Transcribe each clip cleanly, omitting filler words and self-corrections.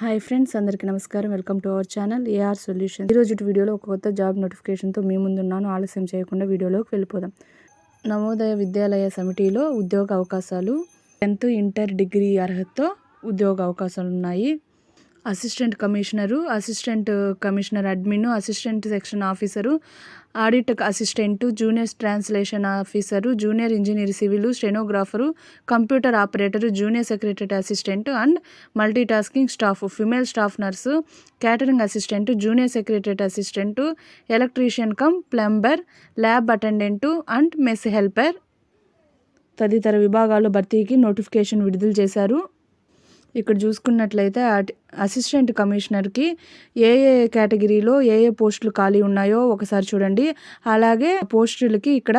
Hi friends, అందరికీ నమస్కారం. Welcome to our channel AR solution. ఈరోజు వీడియోలో ఒక కొత్త జాబ్ నోటిఫికేషన్తో మీ ముందున్నాను. ఆలస్యం చేయకుండా వీడియోలోకి వెళ్ళిపోదాం. నవోదయ విద్యాలయ సమితిలో ఉద్యోగ అవకాశాలు. 10th ఇంటర్ డిగ్రీ అర్హతతో ఉద్యోగ అవకాశాలు ఉన్నాయి. Assistant commissioner, assistant commissioner admin, assistant section officer, audit assistant, junior translation officer, junior engineer civil, stenographer, computer operator, junior secretary assistant and multi tasking staff, female staff nurse, catering assistant, junior secretary assistant, electrician cum plumber, lab attendant and mess helper తదితర విభాగాల్లో భర్తీకి notification విడుదల చేశారు. ఇక్కడ చూసుకున్నట్లయితే assistant కమిషనర్కి ఏ కేటగిరీలో ఏ పోస్టులు ఖాళీ ఉన్నాయో ఒకసారి చూడండి. అలాగే పోస్టులకి ఇక్కడ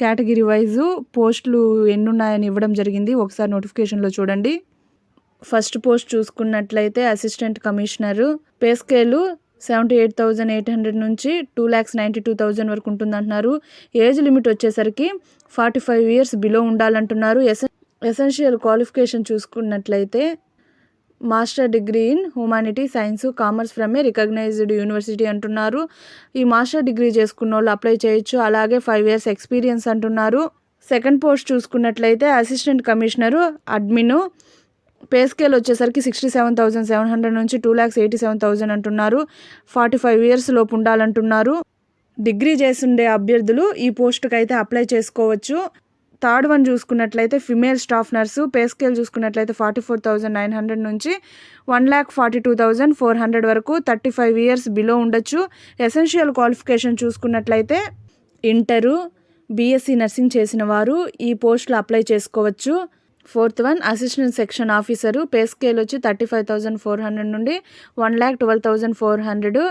కేటగిరీ వైజు పోస్టులు ఎన్ని ఉన్నాయని ఇవ్వడం జరిగింది. ఒకసారి నోటిఫికేషన్లో చూడండి. ఫస్ట్ పోస్ట్ చూసుకున్నట్లయితే అసిస్టెంట్ కమిషనరు, పే స్కేలు 78,800 నుంచి 2,92,000 వరకు ఉంటుందంటున్నారు. ఏజ్ లిమిట్ వచ్చేసరికి 45 years బిలో ఉండాలంటున్నారు. ఎసెన్షియల్ క్వాలిఫికేషన్ చూసుకున్నట్లయితే master degree in humanity, science, commerce from a recognised university అంటున్నారు. ఈ మాస్టర్ డిగ్రీ చేసుకున్న వాళ్ళు అప్లై చేయొచ్చు. అలాగే 5 years ఎక్స్పీరియన్స్ అంటున్నారు. సెకండ్ పోస్ట్ చూసుకున్నట్లయితే assistant commissioner admin, pay scale వచ్చేసరికి 67,700 నుంచి 2,87,000 అంటున్నారు. 45 years లోపు ఉండాలంటున్నారు. డిగ్రీ చేస్తుండే అభ్యర్థులు ఈ పోస్టుకి అయితే అప్లై చేసుకోవచ్చు. థర్డ్ వన్ చూసుకున్నట్లయితే female staff nurse, pay scale చూసుకున్నట్లయితే 44,900 నుంచి 1,42,400 వరకు, 35 years బిలో ఉండొచ్చు. ఎసెన్షియల్ క్వాలిఫికేషన్ చూసుకున్నట్లయితే ఇంటరు, బీఎస్సీ నర్సింగ్ చేసిన వారు ఈ పోస్టులు అప్లై చేసుకోవచ్చు. Fourth one assistant section officer, pay scale వచ్చి 35,400 నుండి 1,12,400,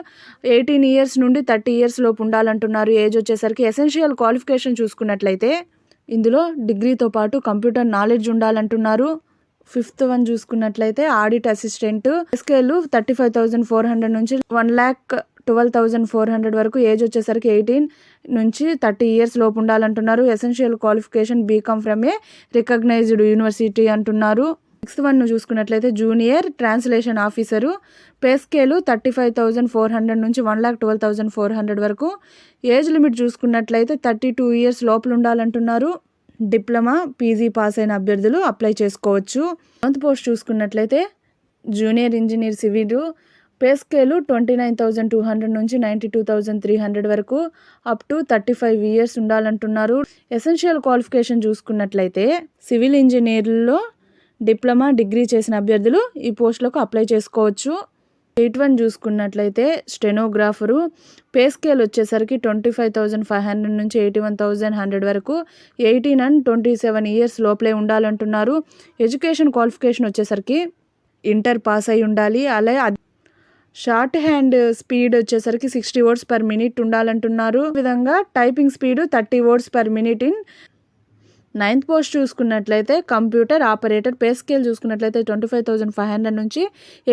18 years నుండి 30 years లోపు ఉండాలంటున్నారు. ఏజ్ వచ్చేసరికి ఎసెన్షియల్ క్వాలిఫికేషన్ చూసుకున్నట్లయితే ఇందులో డిగ్రీతో పాటు కంప్యూటర్ నాలెడ్జ్ ఉండాలంటున్నారు. ఫిఫ్త్ వన్ చూసుకున్నట్లయితే ఆడిట్ అసిస్టెంట్, స్కేల్ 35,400 నుంచి 1,12,400 వరకు, ఏజ్ వచ్చేసరికి 18 నుంచి 30 years లోపు ఉండాలంటున్నారు. Essential qualification BCom from a recognised university అంటున్నారు. సిక్స్త్ వన్ జూసుకున్నట్లయితే junior translation officer, pay scale 35,400 నుంచి 1,12,400 వరకు, ఏజ్ లిమిట్ చూసుకున్నట్లయితే 32 years లోపల ఉండాలంటున్నారు. డిప్లొమా, పీజీ పాస్ అయిన అభ్యర్థులు అప్లై చేసుకోవచ్చు. 7th పోస్ట్ చూసుకున్నట్లయితే junior engineer civil, pay scale 29,200 నుంచి 92,300 వరకు, అప్ టు 35 years ఉండాలంటున్నారు. ఎసెన్షియల్ క్వాలిఫికేషన్ చూసుకున్నట్లయితే సివిల్ ఇంజనీర్లో డిప్లొమా, డిగ్రీ చేసిన అభ్యర్థులు ఈ పోస్టులకు అప్లై చేసుకోవచ్చు. 8th వన్ చూసుకున్నట్లయితే స్టెనోగ్రాఫరు, పే స్కేల్ వచ్చేసరికి 25,500 నుంచి 81,100 వరకు, 18 and 27 years లోపలే ఉండాలంటున్నారు. ఎడ్యుకేషన్ క్వాలిఫికేషన్ వచ్చేసరికి ఇంటర్ పాస్ అయి ఉండాలి. అలాగే షార్ట్ హ్యాండ్ స్పీడ్ వచ్చేసరికి 60 words per minute ఉండాలంటున్నారు. ఈ విధంగా typing speed 30 words per minute in. 9th post చూసుకున్నట్లయితే కంప్యూటర్ ఆపరేటర్, పే స్కేల్ చూసుకున్నట్లయితే 25,500 నుంచి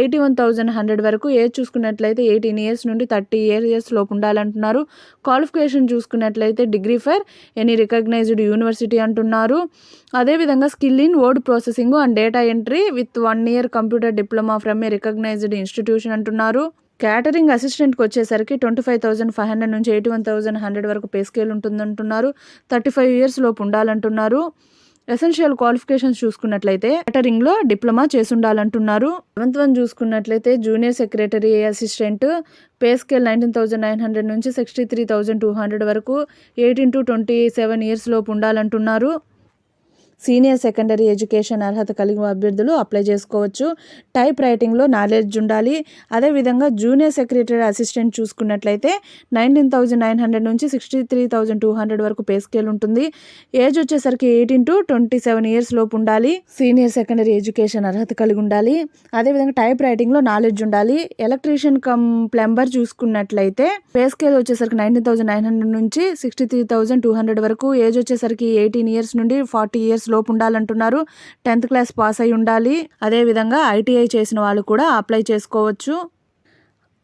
81,100 వరకు, ఏజ్ చూసుకున్నట్లయితే 18 years నుండి 30 years లోపు ఉండాలంటున్నారు. క్వాలిఫికేషన్ చూసుకున్నట్లయితే degree for any recognised university అంటున్నారు. అదేవిధంగా skill in word processing and data entry with 1 year computer diploma from a recognised institution అంటున్నారు. క్యాటరింగ్ అసిస్టెంట్కి వచ్చేసరికి 25,500 నుంచి 81,100 వరకు పే స్కేల్ ఉంటుందంటున్నారు. 35 years లోపు ఉండాలంటున్నారు. ఎసెన్షియల్ క్వాలిఫికేషన్స్ చూసుకున్నట్లయితే క్యాటరింగ్లో డిప్లొమా చేసి ఉండాలంటున్నారు. 7th వన్ చూసుకున్నట్లయితే junior secretary assistant, pay scale 19,900 నుంచి 63,200 వరకు, 18 to 27 years లోపు ఉండాలంటున్నారు. సీనియర్ సెకండరీ ఎడ్యుకేషన్ అర్హత కలిగిన అభ్యర్థులు అప్లై చేసుకోవచ్చు. టైప్ రైటింగ్లో నాలెడ్జ్ ఉండాలి. అదేవిధంగా జూనియర్ సెక్రటరీ అసిస్టెంట్ చూసుకున్నట్లయితే 19,900 నుంచి 63,200 వరకు పే స్కేల్ ఉంటుంది. ఏజ్ వచ్చేసరికి 18 to 27 years లోపు ఉండాలి. సీనియర్ సెకండరీ ఎడ్యుకేషన్ అర్హత కలిగి ఉండాలి. అదేవిధంగా టైప్ రైటింగ్లో నాలెడ్జ్ ఉండాలి. ఎలక్ట్రీషియన్ కమ్ ప్లంబర్ చూసుకున్నట్లయితే పే స్కేల్ వచ్చేసరికి 19,900 నుంచి 63,200 వరకు, ఏజ్ వచ్చేసరికి 18 years నుండి 40 years లోపు ఉండాలంటున్నారు. 10th క్లాస్ పాస్ అయి ఉండాలి. అదేవిధంగా ఐటీఐ చేసిన వాళ్ళు కూడా అప్లై చేసుకోవచ్చు.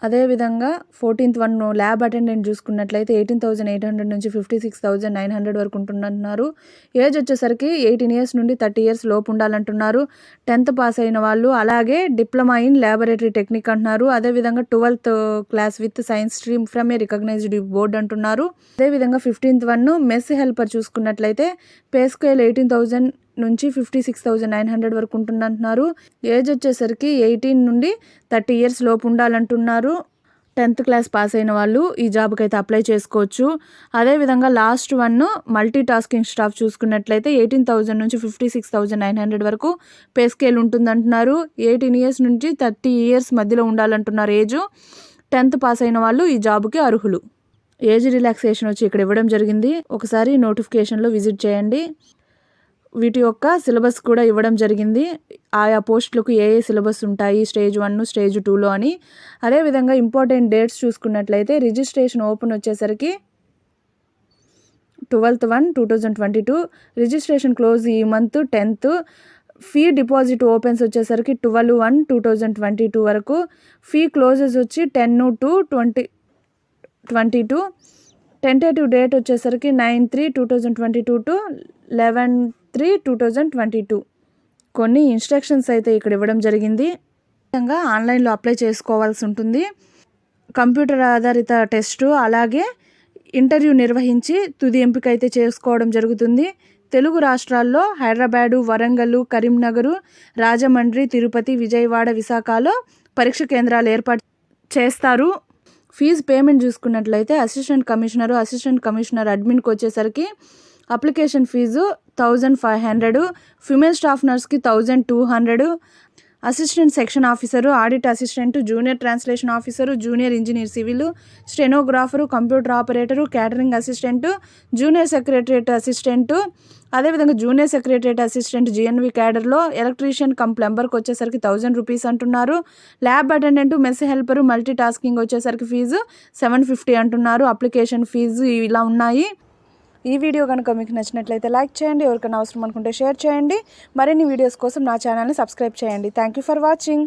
అదేవిధంగా 14th వన్ ల్యాబ్ అటెండెంట్ చూసుకున్నట్లయితే 18,800 నుంచి 56,900 వరకు ఉంటున్నారు. ఏజ్ వచ్చేసరికి 18 ఇయర్స్ నుండి 30 ఇయర్స్ లోపు ఉండాలంటున్నారు. 10th పాస్ అయిన వాళ్ళు, అలాగే డిప్లొమా ఇన్ ల్యాబొరేటరీ టెక్నిక్ అంటున్నారు. అదేవిధంగా 12th class with science stream from a recognised board అంటున్నారు. అదేవిధంగా 15th వన్ మెస్ హెల్పర్ చూసుకున్నట్లయితే పే స్కేల్ 18,000 నుంచి 56,900 వరకు ఉంటుందంటున్నారు. ఏజ్ వచ్చేసరికి 18 నుండి 30 ఇయర్స్ లోపు ఉండాలంటున్నారు. 10th క్లాస్ పాస్ అయిన వాళ్ళు ఈ జాబ్కి అయితే అప్లై చేసుకోవచ్చు. అదేవిధంగా last one multi tasking staff చూసుకున్నట్లయితే 18,000 నుంచి 56,900 వరకు పే స్కేల్ ఉంటుందంటున్నారు. 18 ఇయర్స్ నుంచి 30 ఇయర్స్ మధ్యలో ఉండాలంటున్నారు ఏజ్. 10th పాస్ అయిన వాళ్ళు ఈ జాబ్కి అర్హులు. ఏజ్ రిలాక్సేషన్ వచ్చి ఇక్కడ ఇవ్వడం జరిగింది. ఒకసారి నోటిఫికేషన్లో విజిట్ చేయండి. వీటి యొక్క సిలబస్ కూడా ఇవ్వడం జరిగింది. ఆయా పోస్టులకు ఏ సిలబస్ ఉంటాయి స్టేజ్ 1, స్టేజ్ 2లో అని. అదేవిధంగా ఇంపార్టెంట్ డేట్స్ చూసుకున్నట్లయితే రిజిస్ట్రేషన్ ఓపెన్ వచ్చేసరికి 12th 1, 2022. రిజిస్ట్రేషన్ క్లోజ్ ఈ month 10th. Fee deposit opens వచ్చేసరికి 12/1, 2022 వరకు. ఫీ క్లోజెస్ వచ్చి 10/2/2022. టెంటేటివ్ డేట్ వచ్చేసరికి 9/3/2022 టు 11/3/2022. కొన్ని ఇన్స్ట్రక్షన్స్ అయితే ఇక్కడ ఇవ్వడం జరిగింది. విధంగా ఆన్లైన్లో అప్లై చేసుకోవాల్సి ఉంటుంది. కంప్యూటర్ ఆధారిత టెస్టు, అలాగే ఇంటర్వ్యూ నిర్వహించి తుది ఎంపిక అయితే చేసుకోవడం జరుగుతుంది. తెలుగు రాష్ట్రాల్లో హైదరాబాదు, వరంగల్, కరీంనగర్, రాజమండ్రి, తిరుపతి, విజయవాడ, విశాఖలో పరీక్ష కేంద్రాలు ఏర్పాటు చేస్తారు. ఫీజు పేమెంట్ చూసుకున్నట్లయితే అసిస్టెంట్ కమిషనర్ అడ్మిన్కి వచ్చేసరికి అప్లికేషన్ ఫీజు 1,500, ఫిమేల్ స్టాఫ్ నర్స్కి 1,200, assistant section officer, audit assistant, junior translation officer, junior engineer civil, stenographer, computer operator, catering assistant, junior secretariat assistant, అదేవిధంగా జూనియర్ సెక్రటరియట్ అసిస్టెంట్ GNV క్యాడర్లో electrician ప్లంబర్కి వచ్చేసరికి 1,000 rupees అంటున్నారు. Lab attendant, mess helper, multi tasking వచ్చేసరికి fee 750 అంటున్నారు. Application fee ఇలా ఉన్నాయి. ఈ వీడియో కనుక మీకు నచ్చినట్లయితే లైక్ చేయండి. ఎవరికైనా అవసరం అనుకుంటే షేర్ చేయండి. మరిన్ని వీడియోస్ కోసం నా ఛానల్ని సబ్స్క్రైబ్ చేయండి. Thank you for watching.